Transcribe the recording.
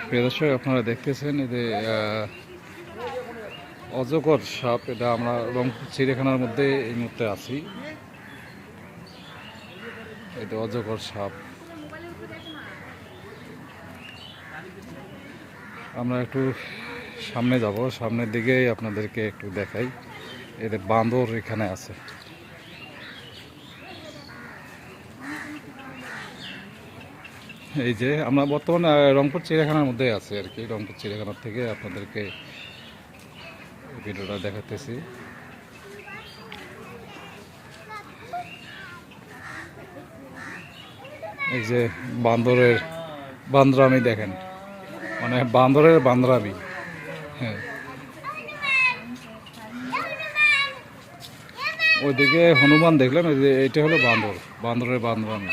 প্রিয় দর্শক, আপনারা দেখতেছেন এই যে অজগর সাপ। এটা আমরা রংপুর চিড়িয়াখানার মধ্যে এই মুহূর্তে আছি। এটা অজগর সাপ। আমরা একটু সামনে যাব, সামনের দিকে আপনাদেরকে একটু দেখাই। এদের বান্দর এখানে আছে। এই যে আমরা বর্তমানে রংপুর চিড়িয়াখানার মধ্যে আছি আর কি। রংপুর চিড়িয়াখানার থেকে আপনাদেরকে ভিডিওটা দেখাতেছি। এই যে বান্দরের বান্দরামি দেখেন, মানে বান্দরের বান্দরামি। হ্যাঁ, ওইদিকে হনুমান দেখলেন, ওই যে এটা হলো বান্দর, বান্দরের বান্দরামি।